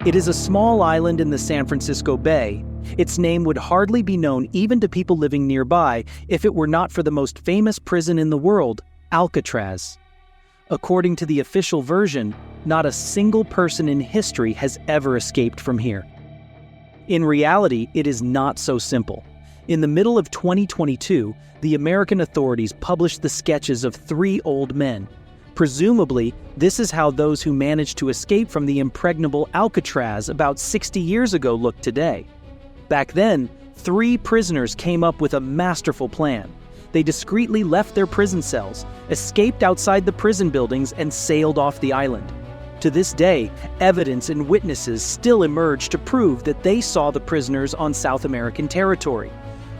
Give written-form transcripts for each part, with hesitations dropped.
It is a small island in the San Francisco Bay. Its name would hardly be known even to people living nearby if it were not for the most famous prison in the world, Alcatraz. According to the official version, not a single person in history has ever escaped from here. In reality, it is not so simple. In the middle of 2022, the American authorities published the sketches of 3 old men. Presumably, this is how those who managed to escape from the impregnable Alcatraz about 60 years ago look today. Back then, 3 prisoners came up with a masterful plan. They discreetly left their prison cells, escaped outside the prison buildings, and sailed off the island. To this day, evidence and witnesses still emerge to prove that they saw the prisoners on South American territory.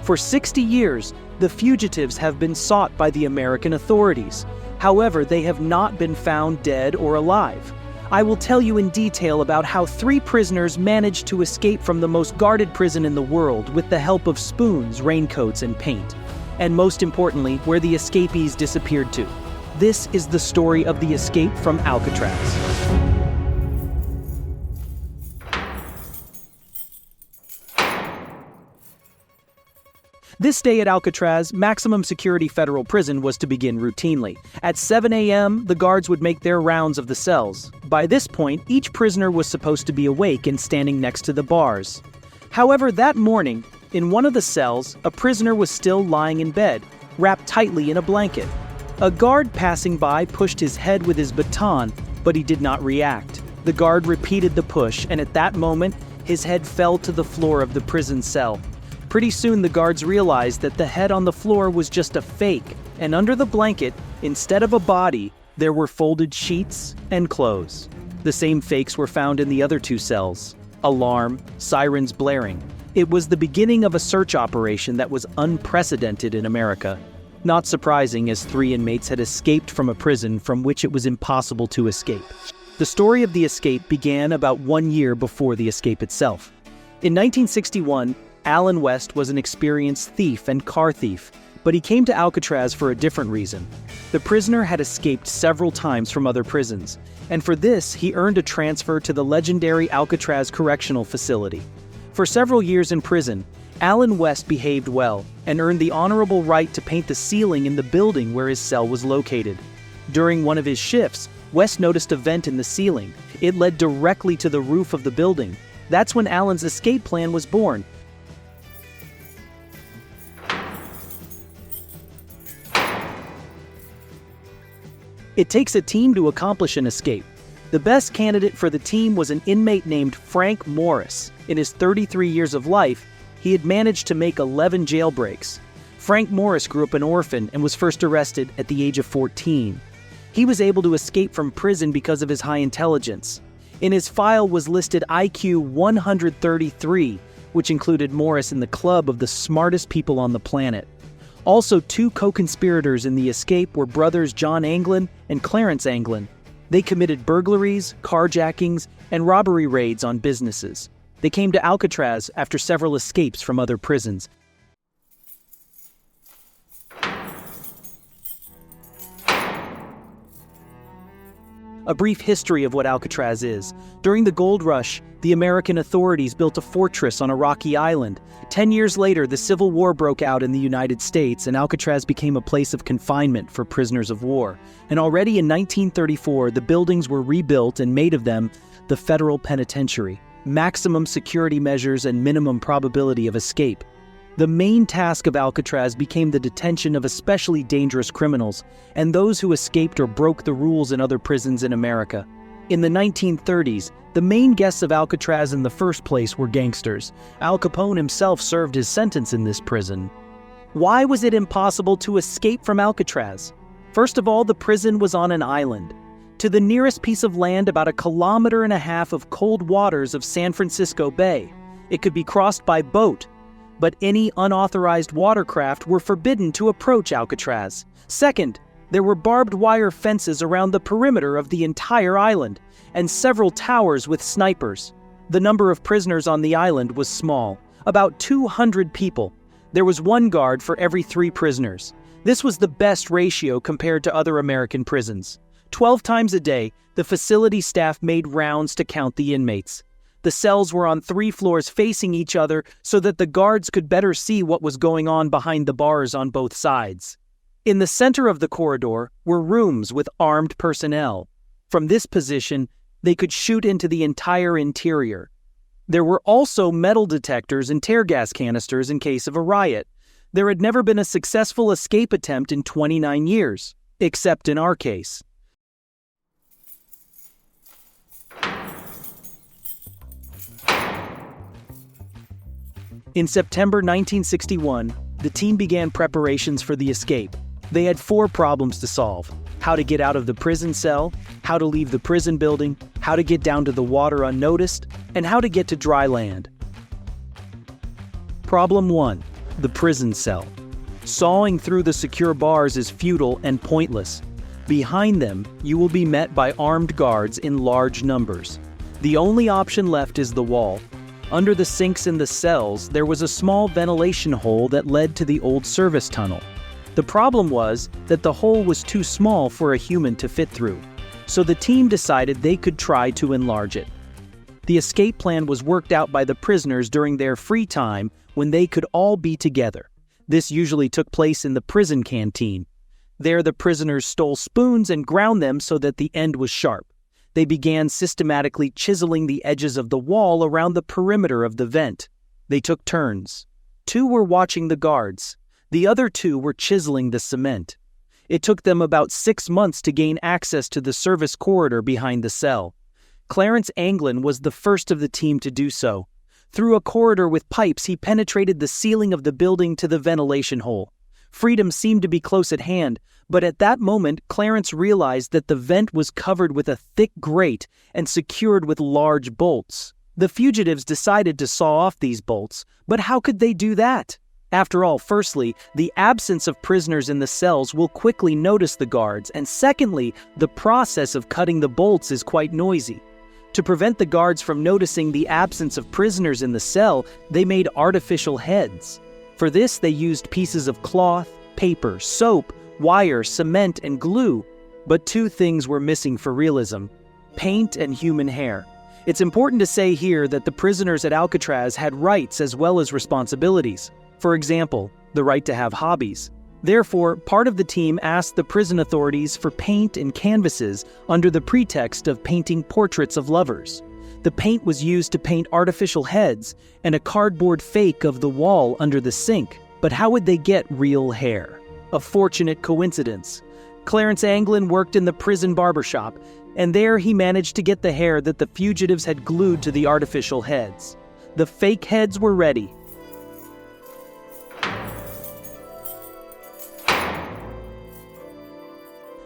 For 60 years, the fugitives have been sought by the American authorities. However, they have not been found dead or alive. I will tell you in detail about how 3 prisoners managed to escape from the most guarded prison in the world with the help of spoons, raincoats, and paint. And most importantly, where the escapees disappeared to. This is the story of the escape from Alcatraz. This day at Alcatraz, maximum security federal prison was to begin routinely. At 7 a.m., the guards would make their rounds of the cells. By this point, each prisoner was supposed to be awake and standing next to the bars. However, that morning, in one of the cells, a prisoner was still lying in bed, wrapped tightly in a blanket. A guard passing by pushed his head with his baton, but he did not react. The guard repeated the push, and at that moment, his head fell to the floor of the prison cell. Pretty soon the guards realized that the head on the floor was just a fake, and under the blanket, instead of a body, there were folded sheets and clothes. The same fakes were found in the other 2 cells. Alarm, sirens blaring. It was the beginning of a search operation that was unprecedented in America. Not surprising, as 3 inmates had escaped from a prison from which it was impossible to escape. The story of the escape began about 1 year before the escape itself. In 1961, Alan West was an experienced thief and car thief, but he came to Alcatraz for a different reason. The prisoner had escaped several times from other prisons, and for this he earned a transfer to the legendary Alcatraz Correctional Facility. For several years in prison, Alan West behaved well and earned the honorable right to paint the ceiling in the building where his cell was located. During one of his shifts, West noticed a vent in the ceiling. It led directly to the roof of the building. That's when Alan's escape plan was born. It takes a team to accomplish an escape. The best candidate for the team was an inmate named Frank Morris. In his 33 years of life, he had managed to make 11 jailbreaks. Frank Morris grew up an orphan and was first arrested at the age of 14. He was able to escape from prison because of his high intelligence. In his file was listed IQ 133, which included Morris in the club of the smartest people on the planet. Also, 2 co-conspirators in the escape were brothers John Anglin and Clarence Anglin. They committed burglaries, carjackings, and robbery raids on businesses. They came to Alcatraz after several escapes from other prisons. A brief history of what Alcatraz is. During the gold rush, the American authorities built a fortress on a rocky island. 10 years later, the Civil War broke out in the United States, and Alcatraz became a place of confinement for prisoners of war. And already in 1934, the buildings were rebuilt and made of them the federal penitentiary. Maximum security measures and minimum probability of escape. The main task of Alcatraz became the detention of especially dangerous criminals and those who escaped or broke the rules in other prisons in America. In the 1930s, the main guests of Alcatraz in the first place were gangsters. Al Capone himself served his sentence in this prison. Why was it impossible to escape from Alcatraz? First of all, the prison was on an island. To the nearest piece of land, about 1.5 kilometers of cold waters of San Francisco Bay. It could be crossed by boat, but any unauthorized watercraft were forbidden to approach Alcatraz. Second, there were barbed wire fences around the perimeter of the entire island, and several towers with snipers. The number of prisoners on the island was small, about 200 people. There was 1 guard for every 3 prisoners. This was the best ratio compared to other American prisons. 12 times a day, the facility staff made rounds to count the inmates. The cells were on 3 floors facing each other so that the guards could better see what was going on behind the bars on both sides. In the center of the corridor were rooms with armed personnel. From this position, they could shoot into the entire interior. There were also metal detectors and tear gas canisters in case of a riot. There had never been a successful escape attempt in 29 years, except in our case. In September 1961, the team began preparations for the escape. They had 4 problems to solve: how to get out of the prison cell, how to leave the prison building, how to get down to the water unnoticed, and how to get to dry land. Problem 1. The prison cell. Sawing through the secure bars is futile and pointless. Behind them, you will be met by armed guards in large numbers. The only option left is the wall. Under the sinks in the cells, there was a small ventilation hole that led to the old service tunnel. The problem was that the hole was too small for a human to fit through, so the team decided they could try to enlarge it. The escape plan was worked out by the prisoners during their free time when they could all be together. This usually took place in the prison canteen. There the prisoners stole spoons and ground them so that the end was sharp. They began systematically chiseling the edges of the wall around the perimeter of the vent. They took turns. 2 were watching the guards. The other 2 were chiseling the cement. It took them about 6 months to gain access to the service corridor behind the cell. Clarence Anglin was the first of the team to do so. Through a corridor with pipes, he penetrated the ceiling of the building to the ventilation hole. Freedom seemed to be close at hand, but at that moment, Clarence realized that the vent was covered with a thick grate and secured with large bolts. The fugitives decided to saw off these bolts, but how could they do that? After all, firstly, the absence of prisoners in the cells will quickly notice the guards, and secondly, the process of cutting the bolts is quite noisy. To prevent the guards from noticing the absence of prisoners in the cell, they made artificial heads. For this, they used pieces of cloth, paper, soap, wire, cement, and glue. But 2 things were missing for realism: paint and human hair. It's important to say here that the prisoners at Alcatraz had rights as well as responsibilities. For example, the right to have hobbies. Therefore, part of the team asked the prison authorities for paint and canvases under the pretext of painting portraits of lovers. The paint was used to paint artificial heads and a cardboard fake of the wall under the sink. But how would they get real hair? A fortunate coincidence. Clarence Anglin worked in the prison barbershop, and there he managed to get the hair that the fugitives had glued to the artificial heads. The fake heads were ready.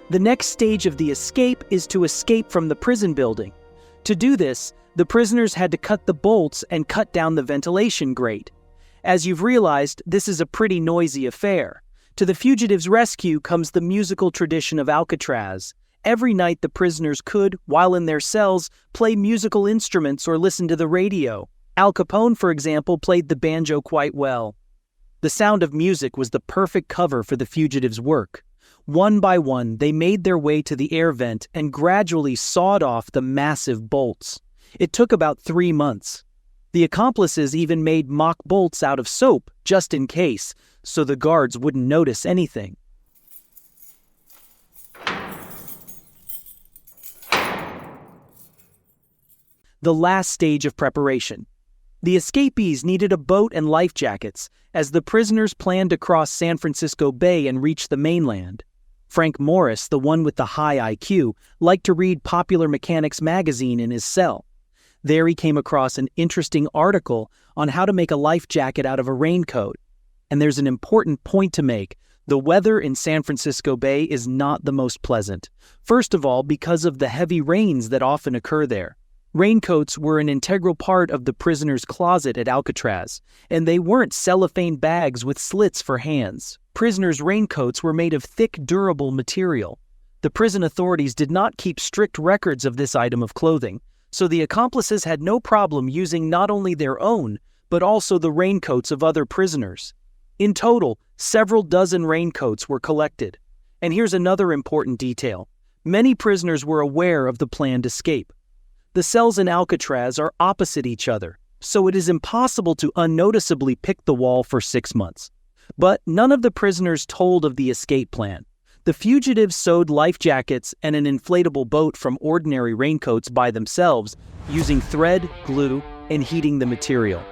The next stage of the escape is to escape from the prison building. To do this, the prisoners had to cut the bolts and cut down the ventilation grate. As you've realized, this is a pretty noisy affair. To the fugitives' rescue comes the musical tradition of Alcatraz. Every night the prisoners could, while in their cells, play musical instruments or listen to the radio. Al Capone, for example, played the banjo quite well. The sound of music was the perfect cover for the fugitives' work. One by one, they made their way to the air vent and gradually sawed off the massive bolts. It took about 3 months. The accomplices even made mock bolts out of soap, just in case, so the guards wouldn't notice anything. The last stage of preparation. The escapees needed a boat and life jackets, as the prisoners planned to cross San Francisco Bay and reach the mainland. Frank Morris, the one with the high IQ, liked to read Popular Mechanics magazine in his cell. There he came across an interesting article on how to make a life jacket out of a raincoat. And there's an important point to make. The weather in San Francisco Bay is not the most pleasant. First of all, because of the heavy rains that often occur there. Raincoats were an integral part of the prisoner's closet at Alcatraz, and they weren't cellophane bags with slits for hands. Prisoners' raincoats were made of thick, durable material. The prison authorities did not keep strict records of this item of clothing, so the accomplices had no problem using not only their own, but also the raincoats of other prisoners. In total, several dozen raincoats were collected. And here's another important detail. Many prisoners were aware of the planned escape. The cells in Alcatraz are opposite each other, so it is impossible to unnoticeably pick the wall for 6 months. But none of the prisoners told of the escape plan. The fugitives sewed life jackets and an inflatable boat from ordinary raincoats by themselves, using thread, glue, and heating the material.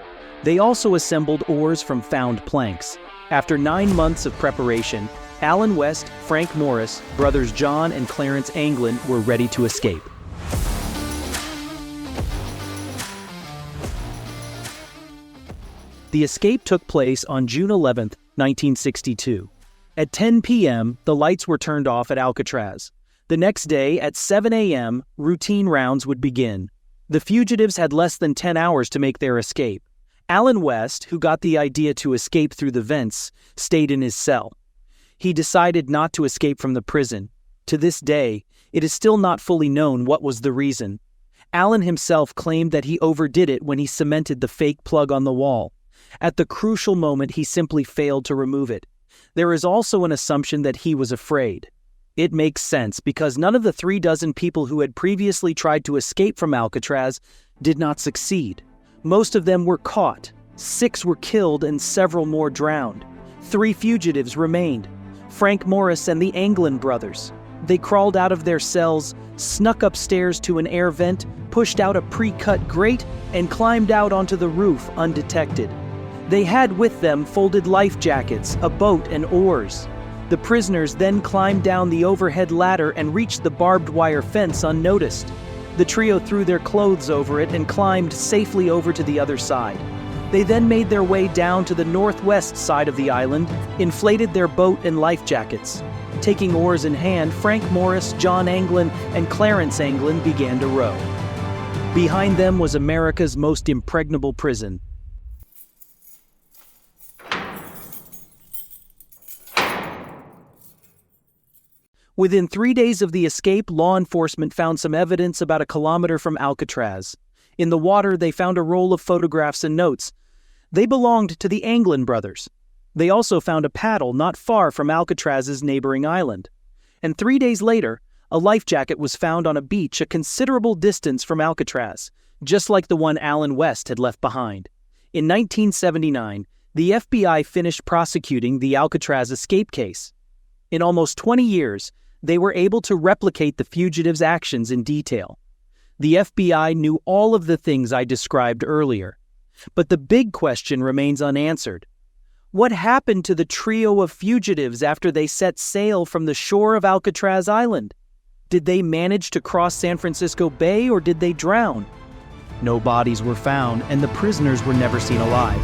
They also assembled oars from found planks. After 9 months of preparation, Alan West, Frank Morris, brothers John and Clarence Anglin were ready to escape. The escape took place on June 11, 1962. At 10 p.m., the lights were turned off at Alcatraz. The next day, at 7 a.m., routine rounds would begin. The fugitives had less than 10 hours to make their escape. Alan West, who got the idea to escape through the vents, stayed in his cell. He decided not to escape from the prison. To this day, it is still not fully known what was the reason. Alan himself claimed that he overdid it when he cemented the fake plug on the wall. At the crucial moment, he simply failed to remove it. There is also an assumption that he was afraid. It makes sense because none of the 36 people who had previously tried to escape from Alcatraz did not succeed. Most of them were caught, 6 were killed, and several more drowned. 3 fugitives remained: Frank Morris and the Anglin brothers. They crawled out of their cells, snuck upstairs to an air vent, pushed out a pre-cut grate, and climbed out onto the roof undetected. They had with them folded life jackets, a boat, and oars. The prisoners then climbed down the overhead ladder and reached the barbed wire fence unnoticed. The trio threw their clothes over it and climbed safely over to the other side. They then made their way down to the northwest side of the island, inflated their boat and life jackets. Taking oars in hand, Frank Morris, John Anglin, and Clarence Anglin began to row. Behind them was America's most impregnable prison. Within 3 days of the escape, law enforcement found some evidence about a kilometer from Alcatraz. In the water, they found a roll of photographs and notes. They belonged to the Anglin brothers. They also found a paddle not far from Alcatraz's neighboring island. And 3 days later, a life jacket was found on a beach a considerable distance from Alcatraz, just like the one Alan West had left behind. In 1979, the FBI finished prosecuting the Alcatraz escape case. In almost 20 years, they were able to replicate the fugitives' actions in detail. The FBI knew all of the things I described earlier. But the big question remains unanswered. What happened to the trio of fugitives after they set sail from the shore of Alcatraz Island? Did they manage to cross San Francisco Bay or did they drown? No bodies were found and the prisoners were never seen alive.